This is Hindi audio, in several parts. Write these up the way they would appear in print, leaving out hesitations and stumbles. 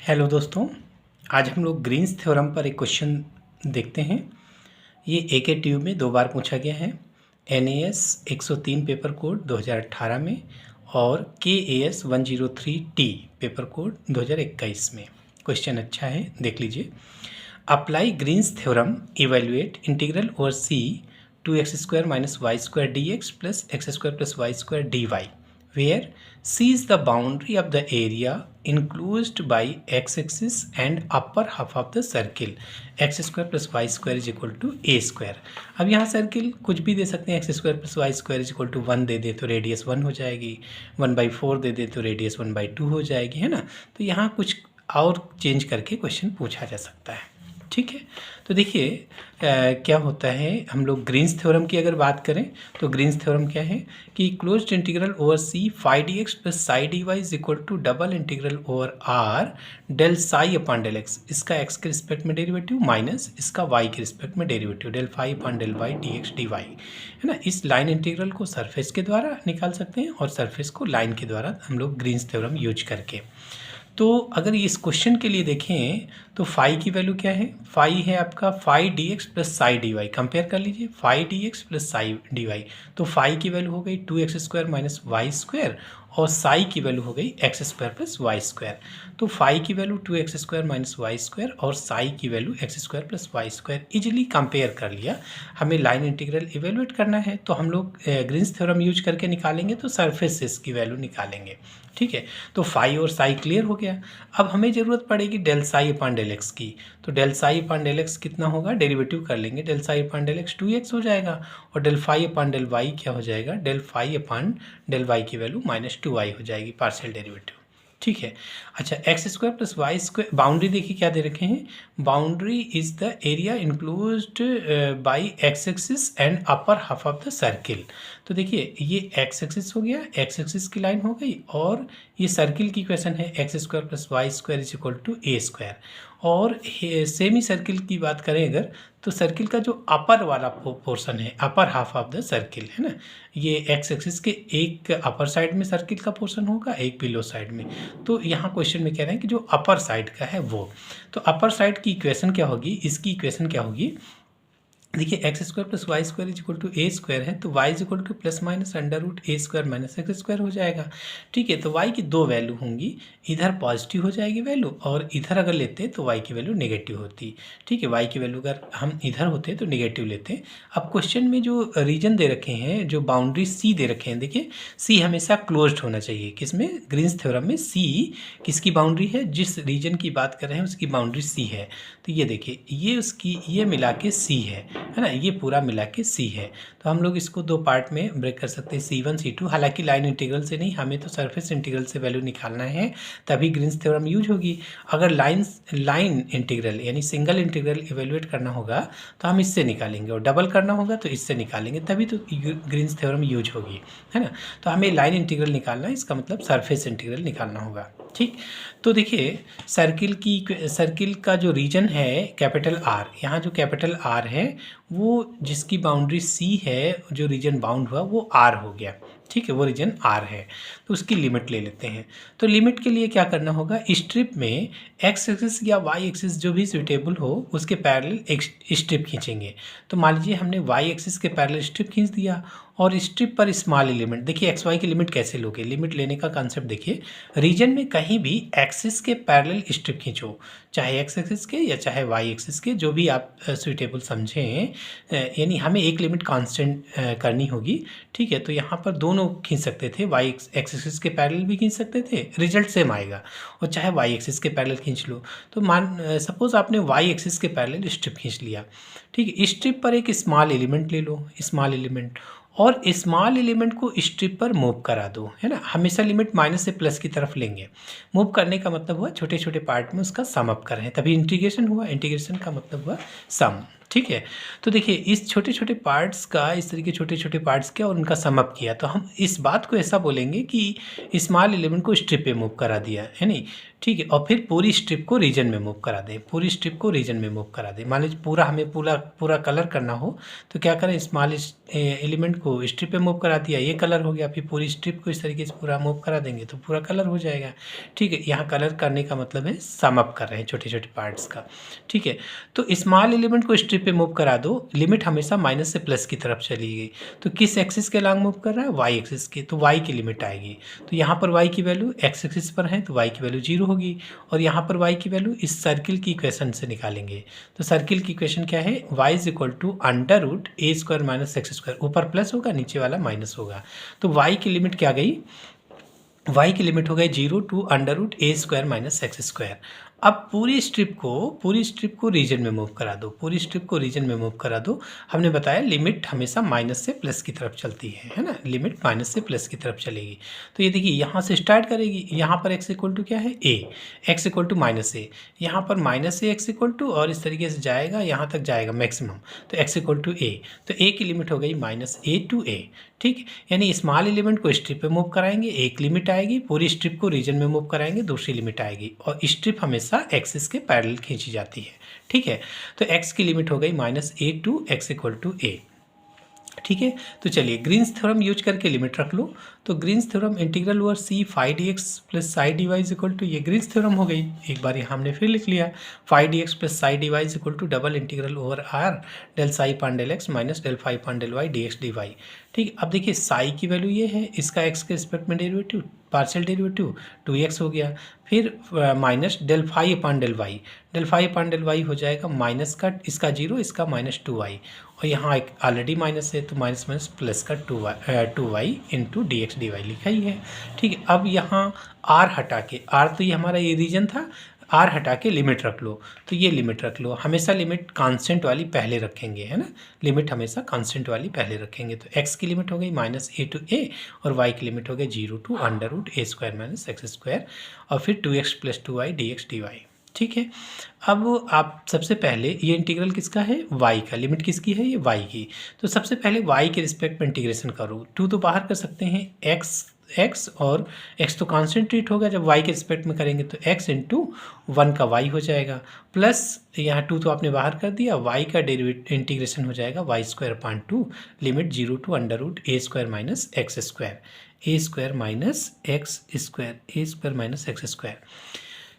हेलो दोस्तों, आज हम लोग ग्रीन्स थ्योरम पर एक क्वेश्चन देखते हैं। ये एक ट्यूब में 2 बार पूछा गया है। NAS 103 पेपर कोड 2018 में और KAS 103T पेपर कोड 2021 में। क्वेश्चन अच्छा है, देख लीजिए। Apply Green's theorem, evaluate integral over C 2x² - y² dx plus x² plus y² dy where C is the boundary of the area enclosed by x-axis and upper half of the circle x² plus y² is equal to a²। अब यहाँ सर्किल कुछ भी दे सकते हैं, x² plus y² is equal to 1 दे दे तो रेडियस 1 हो जाएगी, 1/4 दे दे तो रेडियस 1/2 हो जाएगी, है ना। तो यहाँ कुछ और चेंज करके क्वेश्चन पूछा जा सकता है, ठीक है। तो देखिए क्या होता है, हम लोग ग्रीन्स थ्योरम की अगर बात करें तो ग्रीन्स थ्योरम क्या है कि closed integral over C phi dx plus psi dy is equal to double integral over R del psi upon del x, इसका x के रिस्पेक्ट में डेरिवेटिव माइनस इसका y के रिस्पेक्ट में derivative del phi upon del y dx dy, है ना। इस लाइन इंटीग्रल को सरफेस के द्वारा निकाल सकते हैं और सरफेस को लाइन के द्वारा हम लोग ग्रीन्स थ्योरम यूज करके। तो अगर इस क्वेश्चन के लिए देखें तो फाई की वैल्यू क्या है, फाई है आपका phi dx plus psi dy। Compare कर लीजिए phi dx plus psi dy, तो फाई की वैल्यू हो गई 2x² माइनस y² और साई की वैल्यू हो गई x² प्लस y²। तो फाई की वैल्यू 2x² माइनस y² और साई की value x² plus y²। Easily compare कर लिया। हमें लाइन इंटीग्रल इवेलुएट करना है तो हम लोग ग्रीन्स थ्योरम यूज करके निकालेंगे, तो सरफेसेस की वैल्यू निकालेंगे, ठीक है। तो फाई और साई क्लियर हो गया। अब हमें ज़रूरत पड़ेगी del psi upon del x की, तो del psi upon del x कितना होगा, डेरिवेटिव कर लेंगे। Del psi upon del x 2x हो जाएगा और del phi upon del y क्या हो जाएगा, del phi upon del y की वैल्यू -2y हो जाएगी, पार्शियल डेरिवेटिव, ठीक है। अच्छा, x² प्लस y², बाउंड्री देखिए क्या दे रखे हैं, boundary is the area enclosed bye x axis and upper half of the circle. तो देखिए ये एक्स एक्सिस हो गया, एक्स एक्सिस की लाइन हो गई और ये सर्किल की इक्वेशन है x² plus y² is equal to a²। और सेमी सर्किल की बात करें अगर, तो सर्किल का जो अपर वाला पोर्शन है, upper half of the circle, है ना, ये एक्स एक्सिस के एक अपर साइड में सर्किल का पोर्शन होगा, एक बिलो साइड में। तो यहाँ क्वेश्चन में कह रहे हैं कि जो अपर साइड का है वो, तो अपर साइड की इक्वेशन क्या होगी, इसकी इक्वेशन क्या होगी, देखिए x² plus y² is equal to a² है, तो y is equal two plus minus √a² minus x² हो जाएगा, ठीक है। तो y की 2 वैल्यू होंगी, इधर पॉजिटिव हो जाएगी वैल्यू और इधर अगर लेते तो y की वैल्यू नेगेटिव होती, ठीक है। y की वैल्यू अगर हम इधर होते तो नेगेटिव लेते। अब क्वेश्चन में जो रीजन दे रखे हैं, जो बाउंड्री C दे रखे हैं, देखिए C हमेशा क्लोज्ड होना चाहिए, किसमें, ग्रीन्स थ्योरम में। C किसकी बाउंड्री है, जिस रीजन की बात कर रहे हैं उसकी बाउंड्री C है। तो ये देखिए ये उसकी, ये मिला के C है ना, ये पूरा मिला के C है। तो हम लोग इसको 2 पार्ट में ब्रेक कर सकते हैं, C1 C2। हालांकि लाइन इंटीग्रल से नहीं, हमें तो सरफेस इंटीग्रल से वैल्यू निकालना है, तभी ग्रीन्स थ्योरम यूज होगी। अगर लाइन इंटीग्रल यानी सिंगल इंटीग्रल इवेलुएट करना होगा तो हम इससे निकालेंगे, और डबल करना होगा तो इससे निकालेंगे, तभी तो ग्रीन्स थ्योरम यूज होगी, है ना। तो हमें लाइन इंटीग्रल निकालना है, इसका मतलब सरफेस इंटीग्रल निकालना होगा, ठीक। तो देखिए सर्किल का जो रीजन है कैपिटल R, यहाँ जो कैपिटल R है वो जिसकी बाउंड्री C है, जो रीजन बाउंड हुआ वो R हो गया, ठीक है, वो रीजन R है। तो उसकी लिमिट ले लेते हैं। तो लिमिट के लिए क्या करना होगा, स्ट्रिप में x एक्सिस या y एक्सिस जो भी सुटेबल हो उसके पैरेलल एक स्ट्रिप खींचेंगे। तो मान लीजिए हमने y एक्सिस के पैरेलल स्ट्रिप खींच दिया और स्ट्रिप पर स्मॉल एलिमेंट, देखिए एक्स वाई की लिमिट कैसे लोगे, लिमिट लेने का कंसेप्ट देखिए, रीजन में कहीं भी एक्सिस के पैरेलल स्ट्रिप खींचो, चाहे एक्स एक्सिस के या चाहे वाई एक्सिस के, जो भी आप सुटेबल समझें, यानी हमें एक लिमिट कांस्टेंट करनी होगी, ठीक है। तो यहाँ पर दोनों खींच सकते थे, वाई एक्सिस के पैरेलल भी खींच सकते थे, रिजल्ट सेम आएगा, और चाहे वाई एक्सिस के पैरेलल खींच लो। तो सपोज आपने वाई एक्सिस के पैरेलल स्ट्रिप खींच लिया, ठीक है। स्ट्रिप पर एक स्मॉल एलिमेंट ले लो, स्मॉल एलिमेंट, और स्मॉल एलिमेंट को स्ट्रिप पर मूव करा दो, है ना। हमेशा लिमिट माइनस से प्लस की तरफ लेंगे। मूव करने का मतलब हुआ छोटे छोटे पार्ट में उसका सम अप कर रहे हैं, तभी इंटीग्रेशन हुआ, इंटीग्रेशन का मतलब हुआ सम, ठीक है। तो देखिए इस छोटे छोटे पार्ट्स का, इस तरीके छोटे छोटे पार्ट्स किया और उनका सम अप किया, तो हम इस बात को ऐसा बोलेंगे कि स्मॉल एलिमेंट को स्ट्रिप पे मूव करा दिया है नहीं, ठीक है। और फिर पूरी स्ट्रिप को रीजन में मूव करा दें, पूरी स्ट्रिप को रीजन में मूव करा दें। मान लीजिए पूरा हमें पूरा कलर करना हो तो क्या करें, स्मॉल एलिमेंट को स्ट्रिप पे मूव करा दिया, ये कलर हो गया, फिर पूरी स्ट्रिप को इस तरीके से पूरा मूव करा देंगे तो पूरा कलर हो जाएगा, ठीक है। यहाँ कलर करने का मतलब है सम अप कर रहे हैं छोटे छोटे पार्ट्स का, ठीक है। तो स्मॉल एलिमेंट को स्ट्रिप पे मूव करा दो, लिमिट हमेशा माइनस से प्लस की तरफ चली गई, तो किस एक्सिस के लॉन्ग मूव कर रहा है, वाई एक्सिस के, तो वाई की लिमिट आएगी। तो यहाँ पर वाई की वैल्यू एक्स एक्सिस पर है तो वाई की वैल्यू 0 होगी, और यहाँ पर वाई की वैल्यू इस सर्किल की इक्वेशन से निकालेंगे। तो सर्किल की इक्वेशन क्या है, y is equal to under root a square minus x square, ऊपर प्लस होगा नीचे वाला माइनस होगा। तो वाई की लिमिट क्या गई, वाई की लिमिट हो गई 0 to under root a square minus x square. अब पूरी स्ट्रिप को रीजन में मूव करा दो, पूरी स्ट्रिप को रीजन में मूव करा दो। हमने बताया लिमिट हमेशा माइनस से प्लस की तरफ चलती है ना, लिमिट माइनस से प्लस की तरफ चलेगी। तो ये देखिए यहाँ से स्टार्ट करेगी, यहाँ पर एक्स इक्वल टू क्या है a, x equal to minus a, यहाँ पर minus a x equal to, और इस तरीके से जाएगा यहाँ तक जाएगा मैक्सिमम, तो एक्स इक्वल टू ए, तो ए की लिमिट हो गई माइनस ए टू ए, ठीक है। यानी स्मॉल एलिमेंट को स्ट्रिप पे मूव कराएंगे, एक लिमिट आएगी, पूरी स्ट्रिप को रीजन में मूव कराएंगे, दूसरी लिमिट आएगी, और स्ट्रिप हमेशा एक्सिस के पैरेलल खींची जाती है, ठीक है। तो एक्स की लिमिट हो गई minus a to x equal to a, ठीक है। तो चलिए ग्रीन्स थ्योरम यूज करके लिमिट रख लो। तो Green's theorem integral over C phi d x plus psi d y is equal to, ये ग्रीन्स थ्योरम हो गई, एक बार यहाँ हमने फिर लिख लिया, phi d x plus psi d y is equal to double integral over R del psi upon del x minus del phi upon del y d x d y, ठीक। अब देखिए साई की वैल्यू ये है, इसका एक्स के रिस्पेक्ट में डेरिवेटिव, पार्शियल डेरिवेटिव 2x हो गया, फिर minus del phi upon del y, del phi upon del y हो जाएगा माइनस का इसका 0, इसका माइनस 2y, और यहाँ एक ऑलरेडी माइनस है तो माइनस माइनस प्लस का 2y into d x d y लिखा ही है, ठीक है। अब यहाँ r हटा के, r तो ये हमारा ये रीजन था, r हटा के लिमिट रख लो, तो ये लिमिट रख लो, हमेशा लिमिट कांस्टेंट वाली पहले रखेंगे, है ना, लिमिट हमेशा कांस्टेंट वाली पहले रखेंगे। तो x की लिमिट हो गई माइनस ए टू ए, और y की लिमिट हो गई 0 to under root a square minus x square, और फिर 2x plus 2y d x d y, ठीक है। अब आप सबसे पहले ये इंटीग्रल किसका है, y का, लिमिट किसकी है, ये y की। तो सबसे पहले y के रिस्पेक्ट में इंटीग्रेशन करो, 2 तो बाहर कर सकते हैं, x और x तो कांस्टेंट ट्रीट होगा जब y के रिस्पेक्ट में करेंगे, तो x इंटू 1 का y हो जाएगा, प्लस यहाँ 2 तो आपने बाहर कर दिया, y का डेरिवेटिव इंटीग्रेशन हो जाएगा y square upon 2 limit 0 to under root a square minus x square, a square minus x square, a square minus x square,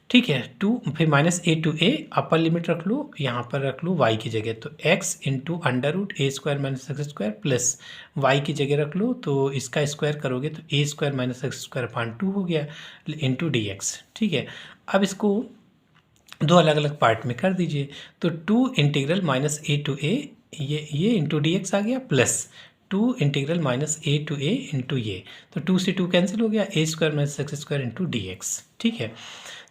ठीक है। 2 फिर minus a to a, upper limit रख लो, यहाँ पर रख लो y की जगह, तो x into under root a square minus x square plus y की जगह रख लो, तो इसका स्क्वायर करोगे तो a square minus x square upon 2 हो गया इंटू डी एक्स, ठीक है। अब इसको दो अलग अलग पार्ट में कर दीजिए, तो 2 integral minus a to a, ये इंटू डी एक्स आ गया, plus 2 integral minus a to a into ये, तो 2 से 2 कैंसिल हो गया, a square minus x square into d x, ठीक है।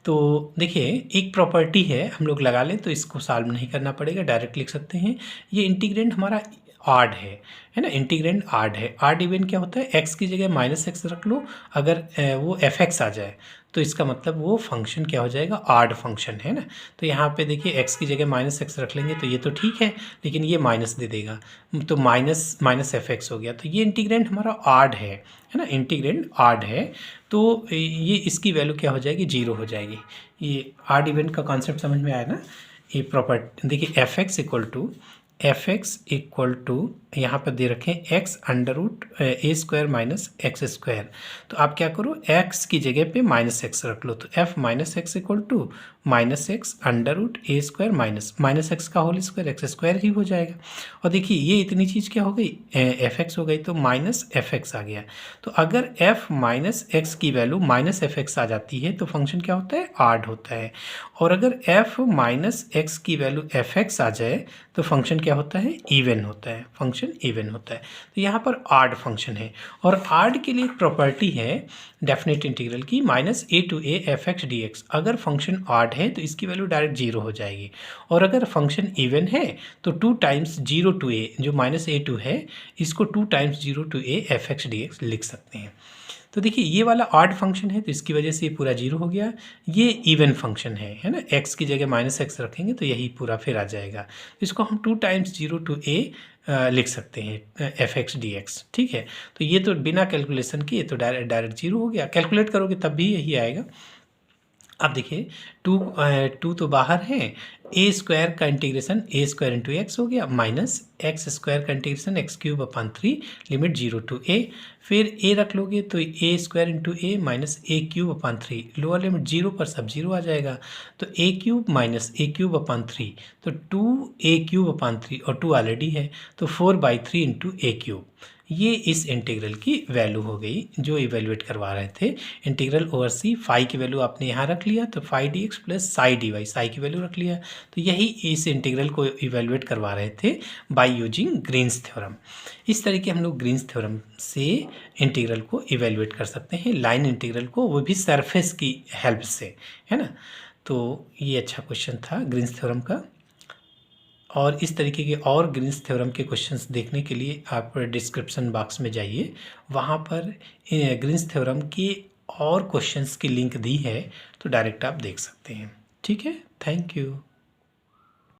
तो देखिए एक प्रॉपर्टी है, हम लोग लगा लें तो इसको सॉल्व नहीं करना पड़ेगा, डायरेक्ट लिख सकते हैं। ये इंटीग्रेंड हमारा ऑड है ना, इंटीग्रेंड ऑड है। ऑड इवन क्या होता है, x की जगह माइनस एक्स रख लो, अगर वो एफ एक्स आ जाए तो इसका मतलब वो फंक्शन क्या हो जाएगा, ऑड फंक्शन है ना। तो यहाँ पे देखिए x की जगह माइनस एक्स रख लेंगे तो ये तो ठीक है, लेकिन ये माइनस दे देगा, तो माइनस माइनस एफ एक्स हो गया, तो ये इंटीग्रेंड हमारा ऑड है ना, इंटीग्रेंड ऑड है, तो ये इसकी वैल्यू क्या हो जाएगी, 0 हो जाएगी। ये ऑड इवेंट का कॉन्सेप्ट समझ में आया ना। ये प्रॉपर्टी देखिए एफ एक्स इक्वल टू यहाँ पर दे रखें x under root a square minus x square, तो आप क्या करो x की जगह पे माइनस एक्स रख लो, तो f minus x equal to minus x under root a square minus x का होल स्क्वायर एक्स स्क्वायर ही हो जाएगा। और देखिए ये इतनी चीज़ क्या हो गई, एफ एक्स हो गई, तो माइनस एफ एक्स आ गया। तो अगर f माइनस एक्स की वैल्यू माइनस एफ एक्स आ जाती है तो फंक्शन क्या होता है, ऑड होता है, और अगर f माइनस एक्स की वैल्यू एफ एक्स आ जाए तो फंक्शन क्या होता है, इवन होता है, फंक्शन इवन होता है। तो यहाँ पर ऑड फंक्शन है, और ऑड के लिए एक प्रॉपर्टी है डेफिनेट इंटीग्रल की, minus a to a f x d x. अगर फंक्शन ऑड है तो इसकी वैल्यू डायरेक्ट 0 हो जाएगी, और अगर फंक्शन इवन है तो 2 टाइम्स 0 टू ए, जो माइनस ए टू है इसको 2 times 0 to a f x d x लिख सकते हैं। तो देखिए ये वाला ऑड फंक्शन है तो इसकी वजह से ये पूरा जीरो हो गया। ये इवन फंक्शन है ना, x की जगह -x रखेंगे तो यही पूरा फिर आ जाएगा। तो इसको हम 2 टाइम्स 0 to a लिख सकते हैं fx dx। ठीक है, तो ये तो बिना कैलकुलेशन के ये तो डायरेक्ट जीरो हो गया, कैलकुलेट करोगे तब भी यही आएगा। अब देखिए 2 तो बाहर है, ए स्क्वायर का इंटीग्रेशन ए स्क्वायर इंटू एक्स हो गया माइनस एक्स स्क्वायर का integration x cube upon 3 limit 0 to a। फिर ए रख लोगे तो a square into A minus A cube upon 3, lower limit 0 पर सब 0 आ जाएगा। तो ए क्यूब माइनस ए क्यूब अपॉन 3, तो 2a क्यूब अपॉन 3 और 2 ऑलरेडी है तो 4/3 इंटू ए क्यूब। ये इस इंटीग्रल की वैल्यू हो गई जो इवेल्युएट करवा रहे थे। इंटीग्रल ओवर सी, फाई की वैल्यू आपने यहाँ रख लिया तो phi d x plus psi d y, psi की वैल्यू रख लिया। तो यही इस इंटीग्रल को इवेल्युएट करवा रहे थे बाय यूजिंग ग्रीन्स थ्योरम। इस तरीके हम लोग ग्रीन्स थ्योरम से इंटीग्रल को इवेल्युएट कर सकते हैं, लाइन इंटीग्रल को, वो भी सरफेस की हेल्प से, है ना। तो ये अच्छा क्वेश्चन था ग्रीन्स थ्योरम का। और इस तरीके के और ग्रीन्स थ्योरम के क्वेश्चंस देखने के लिए आप डिस्क्रिप्शन बॉक्स में जाइए, वहाँ पर ग्रीन्स थ्योरम के और क्वेश्चंस की लिंक दी है तो डायरेक्ट आप देख सकते हैं। ठीक है, थैंक यू।